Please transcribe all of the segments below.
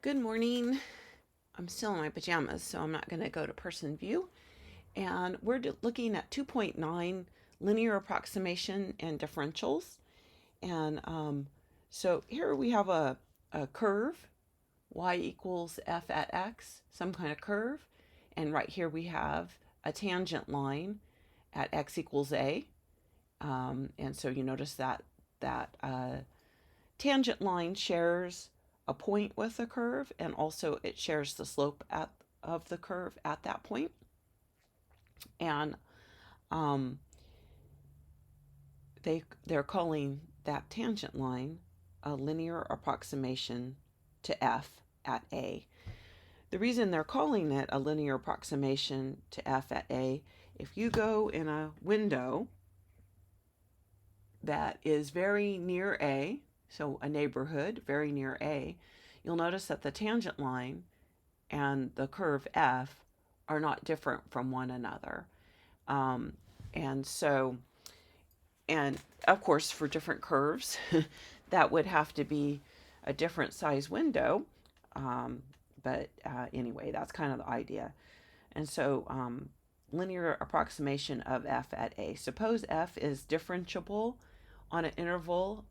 Good morning. I'm still in my pajamas, so I'm not going to go to person view. And we're looking at 2.9 linear approximation and differentials. And so here we have a curve, y equals f at x, some kind of curve. And right here we have a tangent line at x equals a. And so you notice that tangent line shares a point with the curve, and also it shares the slope of the curve at that point. And um, they're calling that tangent line a linear approximation to f at a. The reason they're calling it a linear approximation to f at a, if you go in a window that is very near a, so a neighborhood very near a, you'll notice that the tangent line and the curve f are not different from one another. Um, and so, and of course, for different curves, that would have to be a different size window. But anyway, that's kind of the idea. And so, linear approximation of f at a. Suppose f is differentiable on an interval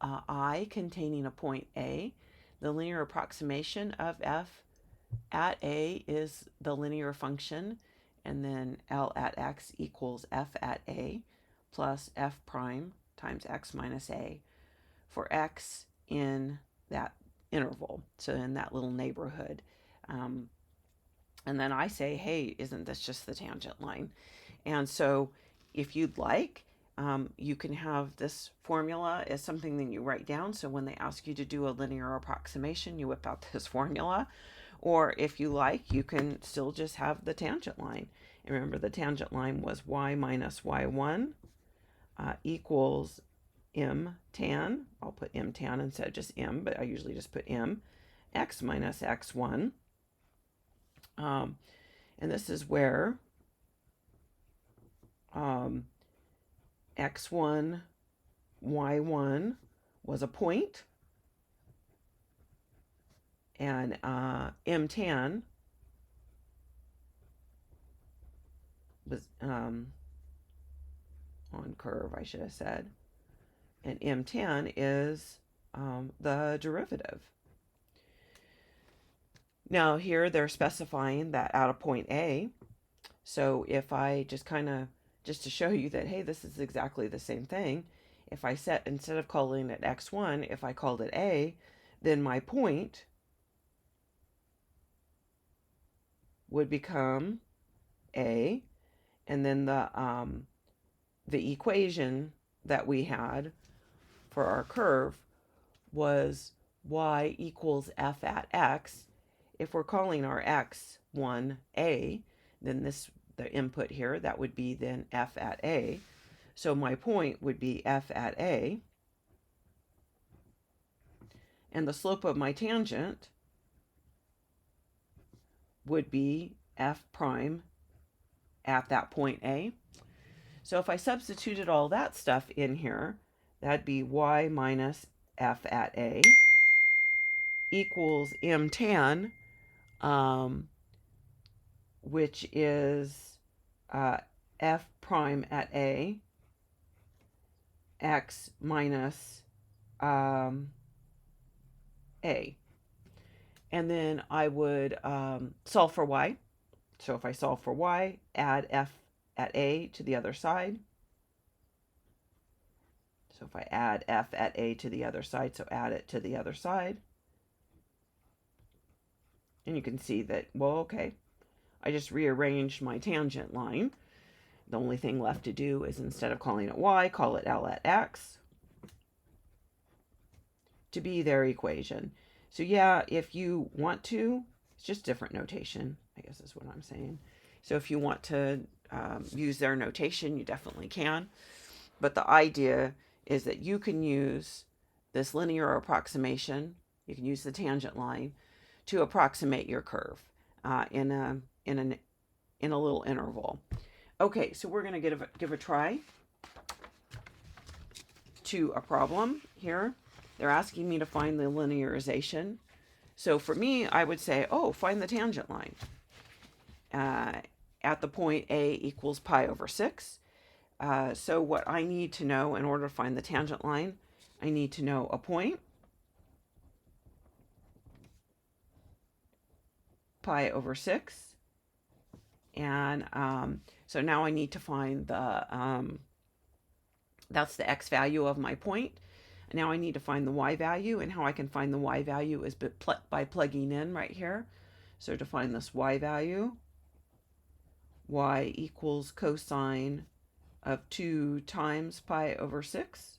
I containing a point a. The linear approximation of f at a is the linear function, and then L at x equals f at a plus f prime times x minus a for x in that interval, so in that little neighborhood. Um, and then I say, hey, isn't this just the tangent line? And so if you'd like, you can have this formula as something that you write down. So when they ask you to do a linear approximation, you whip out this formula. Or if you like, you can still just have the tangent line. And remember, the tangent line was y minus y1 equals m tan. I'll put m tan instead of just m, but I usually just put m, x minus x1. And this is where x1, y1 was a point, and m tan was on curve, I should have said, and m tan is the derivative. Now here they're specifying that at a point A, so if I just to show you that, hey, this is exactly the same thing, if I set, instead of calling it x1, if I called it A, then my point would become A, and then the equation that we had for our curve was y equals f at x. If we're calling our x 1a, then the input here, that would be then f at a. So my point would be f at a. And the slope of my tangent would be f prime at that point a. So if I substituted all that stuff in here, that'd be y minus f at a equals m tan, which is f prime at a, x minus a. And then I would solve for y. So if I solve for y, add f at a to the other side. So if I add f at a to the other side, so add it to the other side. And you can see that, well, okay, I just rearranged my tangent line. The only thing left to do is, instead of calling it y, call it L at x to be their equation. So yeah, if you want to, it's just different notation, I guess is what I'm saying. So if you want to use their notation, you definitely can. But the idea is that you can use this linear approximation, you can use the tangent line to approximate your curve in a little interval. Okay, so we're going to give a try to a problem here. They're asking me to find the linearization. So for me, I would say, oh, find the tangent line. At the point A equals pi over 6. So what I need to know in order to find the tangent line, I need to know a point, pi over 6. And so now I need to find that's the x value of my point. Now I need to find the y value, and how I can find the y value is by plugging in right here. So to find this y value, y equals cosine of 2 times pi over 6,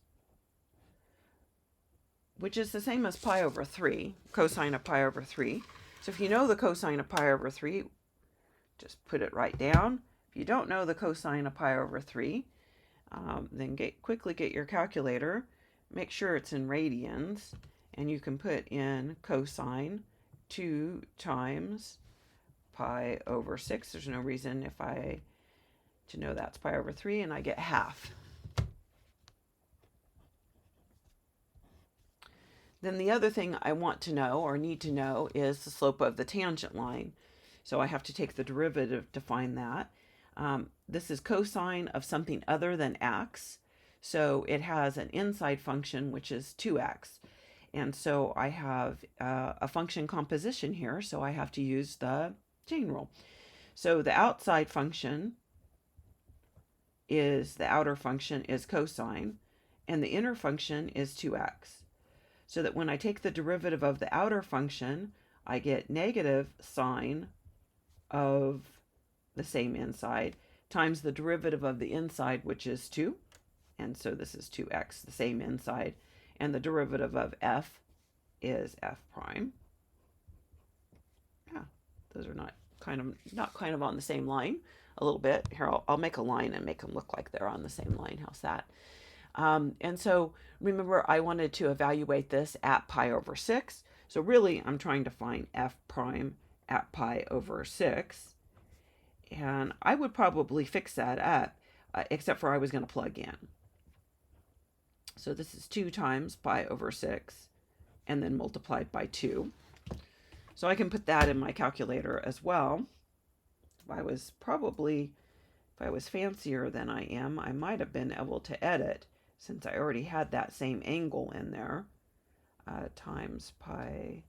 which is the same as pi over 3, cosine of pi over 3. So if you know the cosine of pi over 3, just put it right down. If you don't know the cosine of pi over 3, then quickly get your calculator, make sure it's in radians, and you can put in cosine 2 times pi over 6. There's no reason to know that's pi over 3, and I get half. Then the other thing I want to know or need to know is the slope of the tangent line. So I have to take the derivative to find that. This is cosine of something other than x. So it has an inside function, which is 2x. And so I have a function composition here, so I have to use the chain rule. So the outside function is, the outer function is cosine, and the inner function is 2x. So that when I take the derivative of the outer function, I get negative sine of the same inside times the derivative of the inside, which is 2. And so this is 2x, the same inside. And the derivative of f is f prime. Yeah, those are not kind of on the same line a little bit. Here, I'll make a line and make them look like they're on the same line. How's that? And so remember, I wanted to evaluate this at pi over 6. So really, I'm trying to find f prime at pi over 6. And I would probably fix that up, except for I was going to plug in. So this is 2 times pi over 6, and then multiplied by 2. So I can put that in my calculator as well. If I was fancier than I am, I might have been able to edit, since I already had that same angle in there, times pi,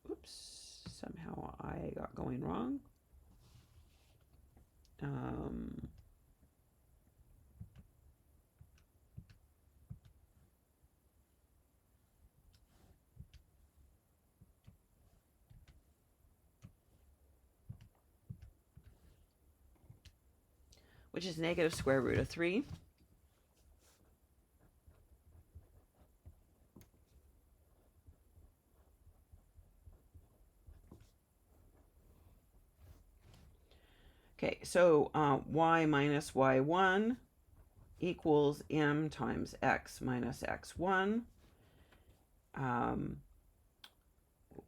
oops, somehow I got going wrong. Which is negative square root of 3. Okay, so y minus y1 equals m times x minus x1.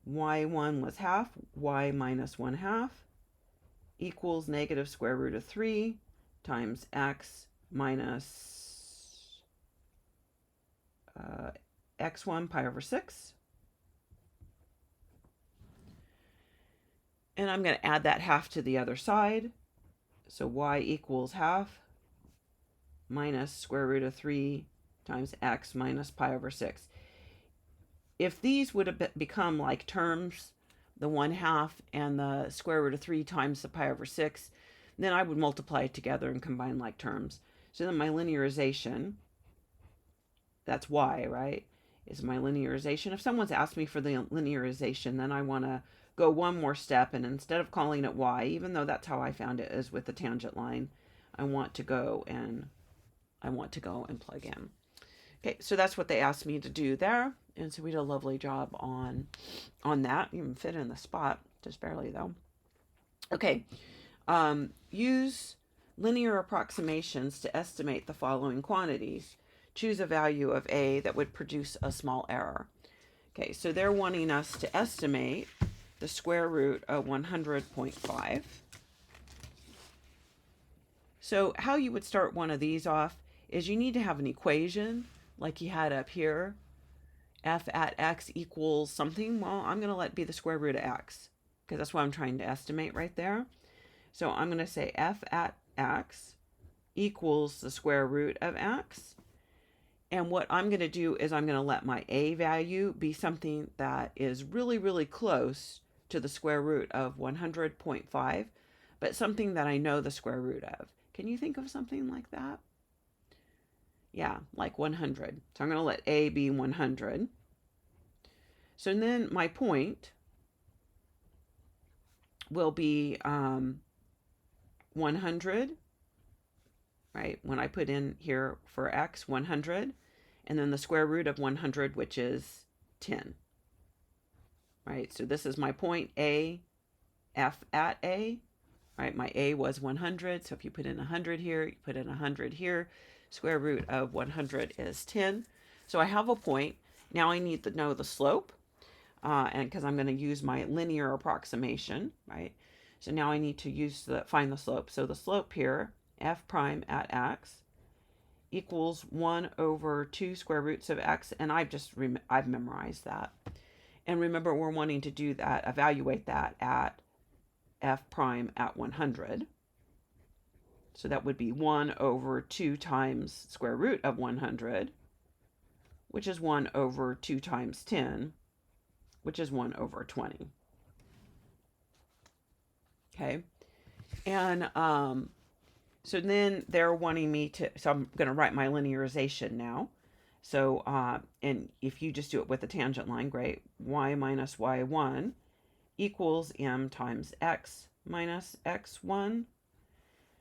Y1 was half, y minus 1/2 equals negative square root of 3 times x minus x1 pi over 6. And I'm going to add that half to the other side. So y equals half minus square root of 3 times x minus pi over 6. If these would have become like terms, the 1/2 and the square root of 3 times the pi over 6, then I would multiply it together and combine like terms. So then my linearization, that's y, right, is my linearization. If someone's asked me for the linearization, then I want to go one more step, and instead of calling it y, even though that's how I found it is with the tangent line, I want to go and plug in. Okay, so that's what they asked me to do there, and so we did a lovely job on that. You even fit in the spot, just barely though. Okay, use linear approximations to estimate the following quantities. Choose a value of a that would produce a small error. Okay, so they're wanting us to estimate the square root of 100.5. So how you would start one of these off is you need to have an equation like you had up here, f at x equals something, well, I'm going to let it be the square root of x because that's what I'm trying to estimate right there. So I'm going to say f at x equals the square root of x. And what I'm going to do is I'm going to let my a value be something that is really, really close to the square root of 100.5, but something that I know the square root of. Can you think of something like that? Yeah, like 100. So I'm going to let a be 100. So then my point will be 100, right? When I put in here for x, 100, and then the square root of 100, which is 10, right? So this is my point a, f at a, right? My a was 100, so if you put in 100 here, you put in 100 here, square root of 100 is 10. So I have a point. Now I need to know the slope, and because I'm going to use my linear approximation, right? So now I need to find the slope. So the slope here, f prime at x, equals 1 over 2 square roots of x, and I've memorized that. And remember, we're wanting to do that, evaluate that at f prime at 100. So that would be 1 over 2 times square root of 100, which is 1 over 2 times 10, which is 1 over 20. Okay. And so then they're wanting me to, so I'm going to write my linearization now. So, and if you just do it with the tangent line, great. Y minus y1 equals m times x minus x1.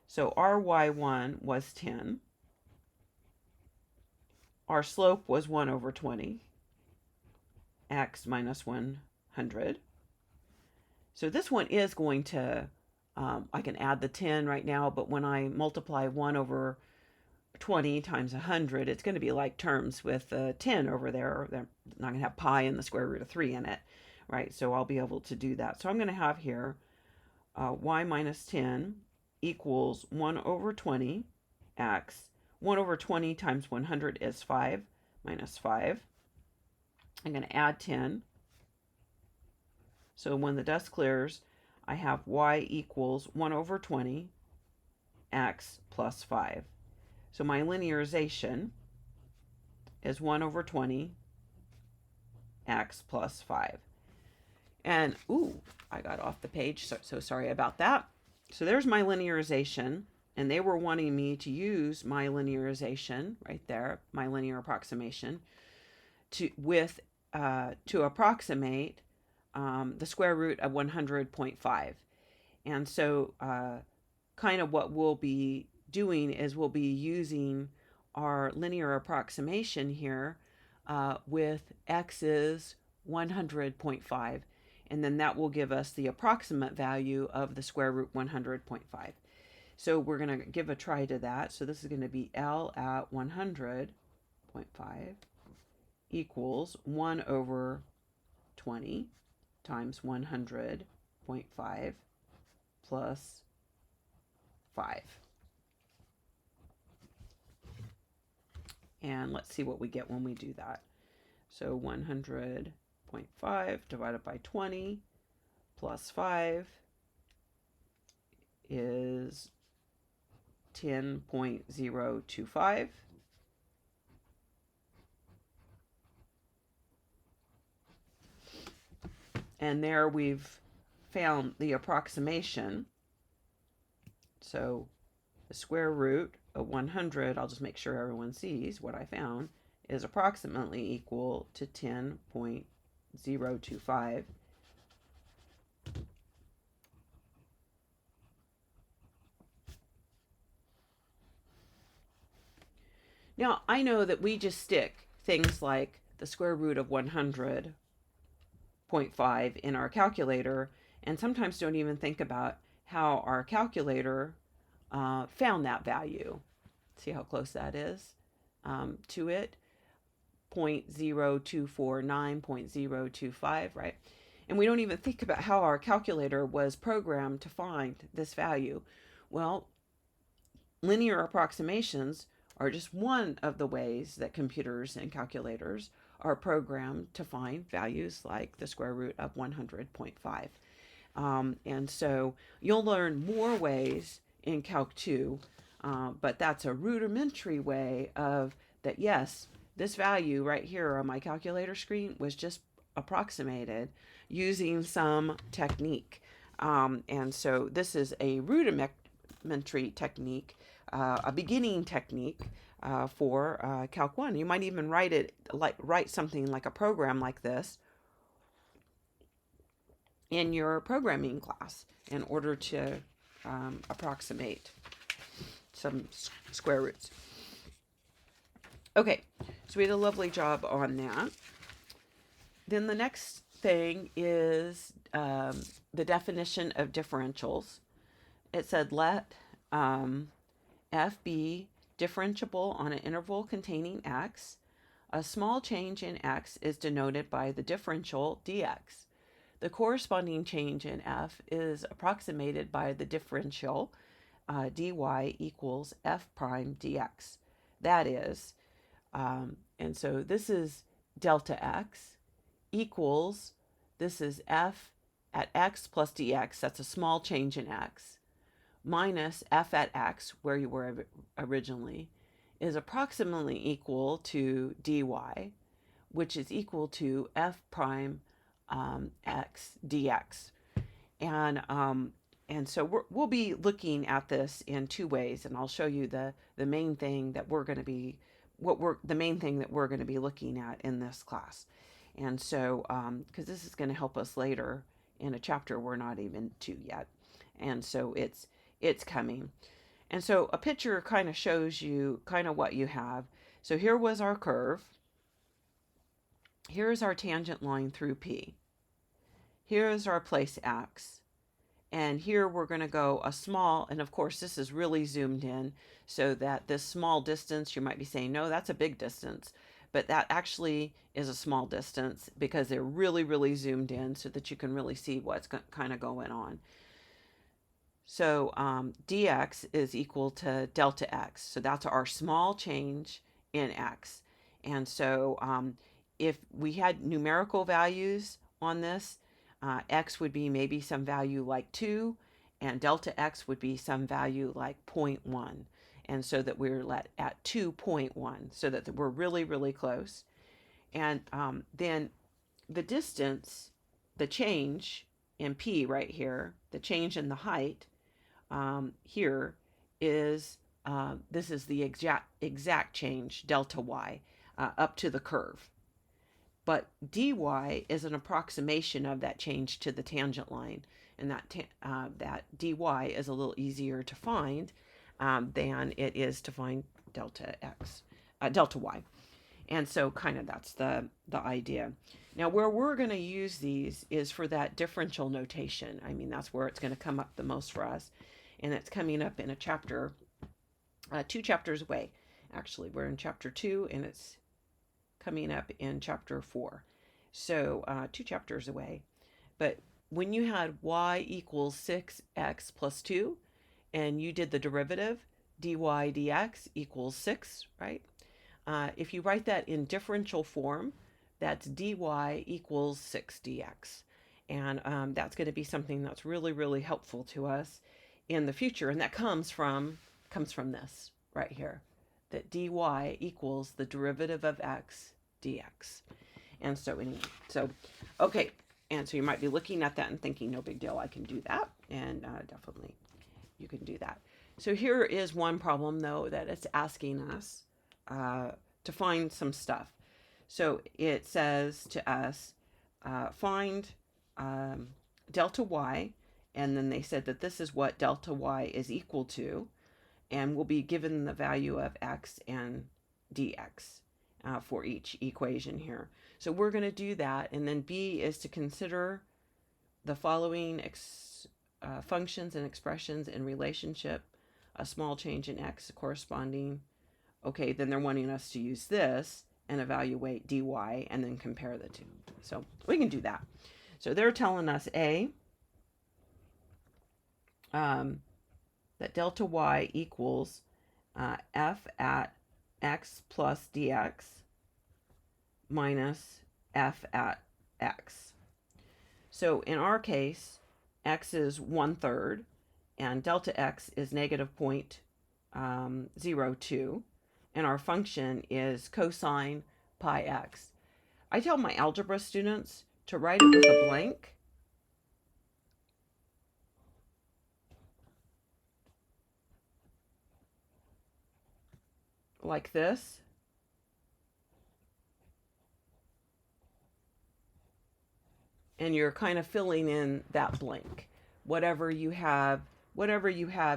So our y1 was 10. Our slope was 1 over 20, x minus 100. So this one is going to, I can add the 10 right now, but when I multiply 1 over 20 times 100, it's going to be like terms with 10 over there. They're not going to have pi and the square root of 3 in it, right? So I'll be able to do that. So I'm going to have here y minus 10 equals 1 over 20 x. 1 over 20 times 100 is 5 minus 5. I'm going to add 10. So when the dust clears, I have y equals 1 over 20 x plus 5. So my linearization is 1 over 20 x plus 5. And, ooh, I got off the page, so sorry about that. So there's my linearization, and they were wanting me to use my linearization right there, my linear approximation, to approximate the square root of 100.5. And so kind of what we'll be doing is we'll be using our linear approximation here with x is 100.5. And then that will give us the approximate value of the square root 100.5. So we're going to give a try to that. So this is going to be L at 100.5 equals 1 over 20 times 100.5 plus 5. And let's see what we get when we do that. So 100.5 divided by 20 plus 5 is 10.025. And there we've found the approximation. So the square root of 100, I'll just make sure everyone sees what I found, is approximately equal to 10.025. Now, I know that we just stick things like the square root of 100.5 in our calculator and sometimes don't even think about how our calculator found that value. See how close that is to it? 0.0249, 0.025, right? And we don't even think about how our calculator was programmed to find this value. Well, linear approximations are just one of the ways that computers and calculators are programmed to find values like the square root of 100.5. And so you'll learn more ways in Calc 2, but that's a rudimentary way of that, yes, this value right here on my calculator screen was just approximated using some technique. And so this is a rudimentary technique, a beginning technique for Calc 1. You might even write something like a program like this in your programming class in order to approximate some square roots. Okay, so we did a lovely job on that. Then the next thing is the definition of differentials. It said let f be differentiable on an interval containing x. A small change in x is denoted by the differential dx. The corresponding change in f is approximated by the differential dy equals f prime dx. That is, and so this is delta x equals, this is f at x plus dx, that's a small change in x, minus f at x, where you were originally, is approximately equal to dy, which is equal to f prime x dx. And so we'll be looking at this in two ways, and I'll show you the main thing that we're going to be looking at in this class. And so because this is going to help us later in a chapter we're not even to yet, and so it's coming. And so a picture kind of shows you kind of what you have. So here was our curve. Here's our tangent line through P. Here's our place X. And here we're going to go a small, and of course this is really zoomed in, so that this small distance, you might be saying, no, that's a big distance. But that actually is a small distance because they're really, really zoomed in so that you can really see what's kind of going on. So dx is equal to delta x. So that's our small change in x. And so if we had numerical values on this, x would be maybe some value like 2, and delta x would be some value like 0.1. And so that we're at 2.1, so that we're really, really close. And then the distance, the change in P right here, the change in the height here is, this is the exact change, delta y, up to the curve. But dy is an approximation of that change to the tangent line, and that dy is a little easier to find than it is to find delta y. And so kind of that's the idea. Now where we're going to use these is for that differential notation. I mean, that's where it's going to come up the most for us. And it's coming up in a chapter, 2 chapters away. Actually, we're in chapter 2, and it's coming up in chapter 4. So 2 chapters away. But when you had y equals 6x plus 2, and you did the derivative, dy dx equals 6, right? If you write that in differential form, that's dy equals 6 dx. And that's going to be something that's really, really helpful to us in the future. And that comes from this right here, that dy equals the derivative of x dx. And so anyway, so, okay. And so you might be looking at that and thinking, no big deal, I can do that. And definitely you can do that. So here is one problem, though, that it's asking us to find some stuff. So it says to us, find delta y, and then they said that this is what delta y is equal to, and we'll be given the value of x and dx for each equation here. So we're going to do that, and then B is to consider the following functions and expressions in relationship, a small change in x corresponding. Okay, then they're wanting us to use this and evaluate dy and then compare the two. So we can do that. So they're telling us A, that delta y equals f at x plus dx minus f at x. So in our case, x is 1/3 and delta x is negative 0.02, and our function is cosine pi x. I tell my algebra students to write it with a blank, like this, and you're kind of filling in that blank. Whatever you have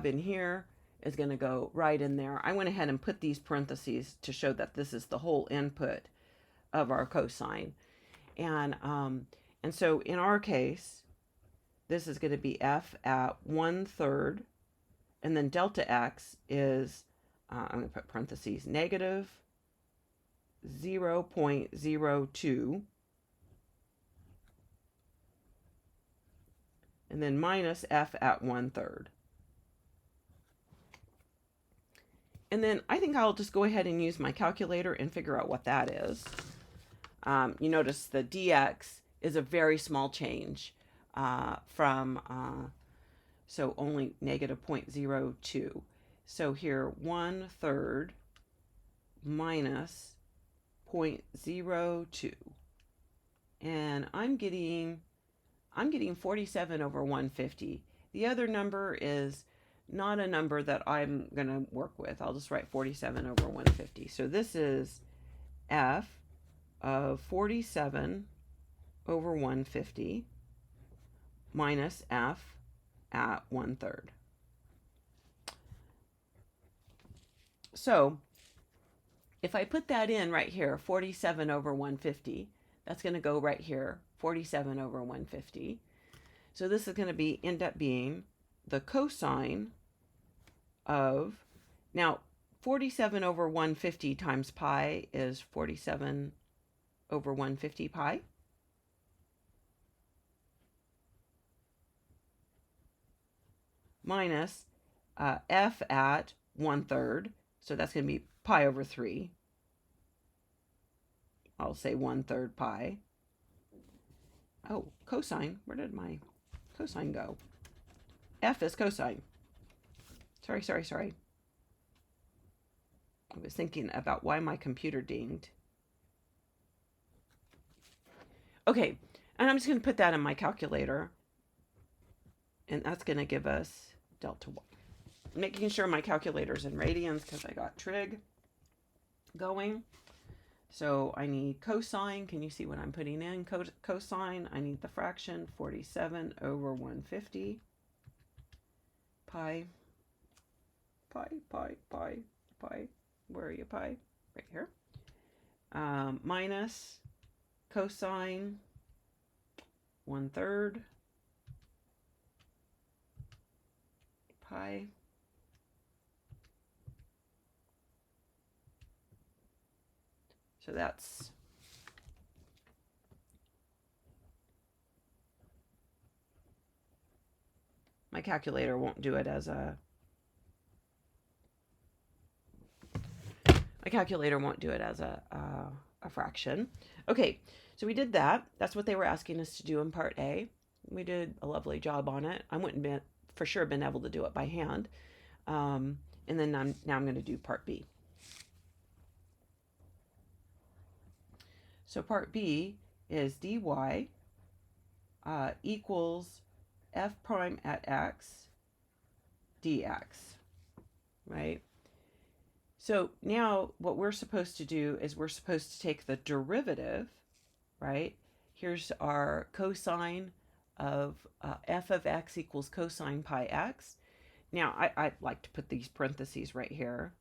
in here is going to go right in there. I went ahead and put these parentheses to show that this is the whole input of our cosine. And so in our case, this is going to be f at 1/3, and then delta x is, I'm going to put parentheses, negative 0.02, and then minus f at 1/3. And then I think I'll just go ahead and use my calculator and figure out what that is. You notice the dx is a very small change so only negative 0.02. So here, 1/3 minus 0.02. And I'm getting 47 over 150. The other number is not a number that I'm going to work with. I'll just write 47 over 150. So this is f of 47 over 150 minus f at 1/3. So if I put that in right here, 47 over 150, that's going to go right here, 47 over 150. So this is going to end up being the cosine of, now 47 over 150 times pi is 47 over 150 pi. Minus f at 1/3, so that's going to be pi over 3. I'll say 1/3 pi. Oh, cosine. Where did my cosine go? F is cosine. Sorry. I was thinking about why my computer dinged. Okay, and I'm just going to put that in my calculator. And that's going to give us delta y. Making sure my calculator's in radians because I got trig going. So I need cosine. Can you see what I'm putting in? Cosine. I need the fraction 47 over 150 pi. Where are you, pi? Right here. Minus cosine 1/3 pi. So that's my calculator won't do it as a fraction. Okay, so we did that. That's what they were asking us to do in part A. We did a lovely job on it. I wouldn't be for sure been able to do it by hand. And then now I'm going to do part B. So part B is dy equals f prime at x dx, right? So now what we're supposed to do is we're supposed to take the derivative, right? Here's our cosine of f of x equals cosine pi x. Now I like to put these parentheses right here.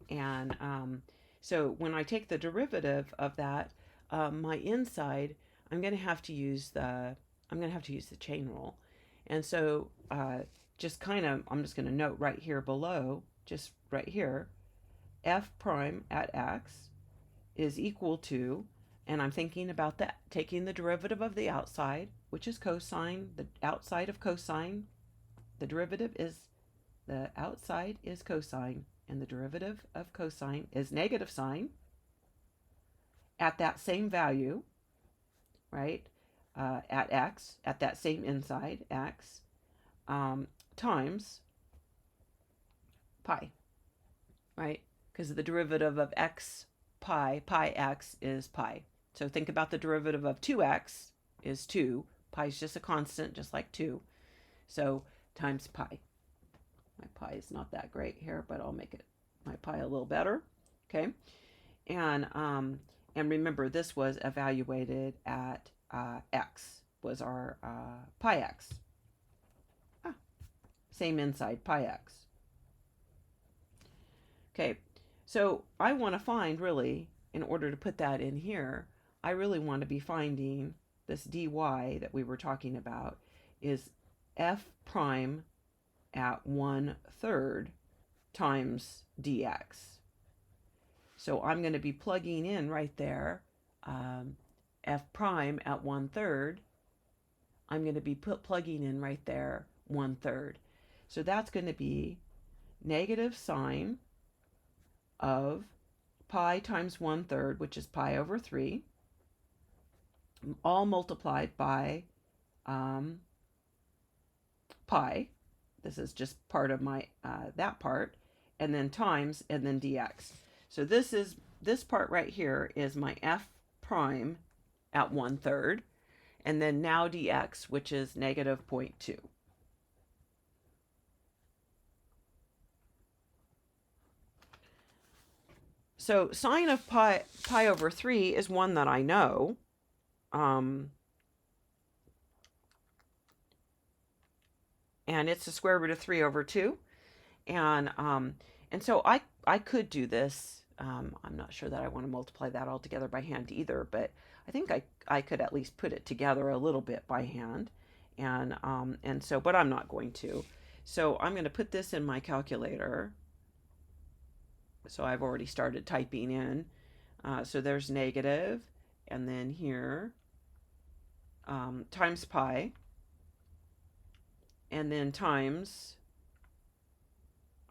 And so when I take the derivative of that, my inside, I'm going to have to use the chain rule. And so I'm just going to note right here below, just right here, f prime at x is equal to, and I'm thinking about that, taking the derivative of the outside, which is cosine, the outside of cosine, the derivative is, the outside is cosine, and the derivative of cosine is negative sine. at that same value, right, at x, at that same inside, x, times pi, right? Because the derivative of x pi, pi x is pi. So think about the derivative of 2x is 2. Pi is just a constant, just like 2. So times pi. My pi is not that great here, but I'll make it my pi a little better. Okay. And remember, this was evaluated at x, was our pi x. Same inside, pi x. Okay, so I want to find, really, in order to put that in here, I really want to be finding this dy that we were talking about is f prime at 1/3 times dx. So I'm going to be plugging in right there f prime at 1/3. I'm going to be plugging in right there 1/3. So that's going to be negative sine of pi times 1/3, which is pi over 3, all multiplied by pi. This is just part of my that part, and then times, and then dx. So this part right here is my f prime at 1/3, and then now dx, which is negative 0.2. So sine of pi over 3 is one that I know. And it's the square root of 3 over 2. And so I could do this. I'm not sure that I want to multiply that all together by hand either, but I think I could at least put it together a little bit by hand. And so, but I'm not going to. So I'm going to put this in my calculator. So I've already started typing in. So there's negative, and then here times pi, and then times,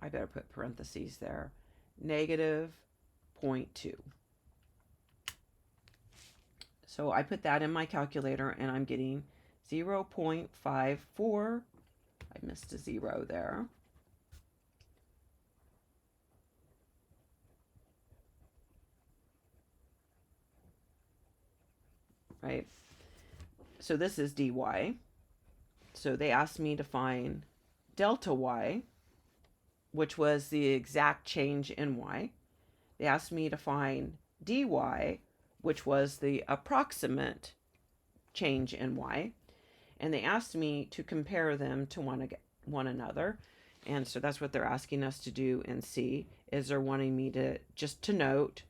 I better put parentheses there, negative 0.2. So I put that in my calculator, and I'm getting 0.54. I missed a 0 there. Right? So this is dy. So they asked me to find delta y, which was the exact change in y. They asked me to find dy, which was the approximate change in y. And they asked me to compare them to one another. And so that's what they're asking us to do in C, is they're wanting me to just to note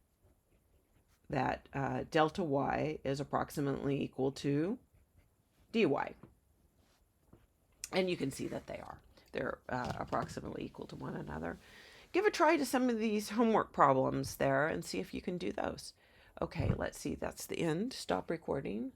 that delta y is approximately equal to dy. And you can see that they are. They're approximately equal to one another. Give a try to some of these homework problems there and see if you can do those. Okay, let's see. That's the end. Stop recording.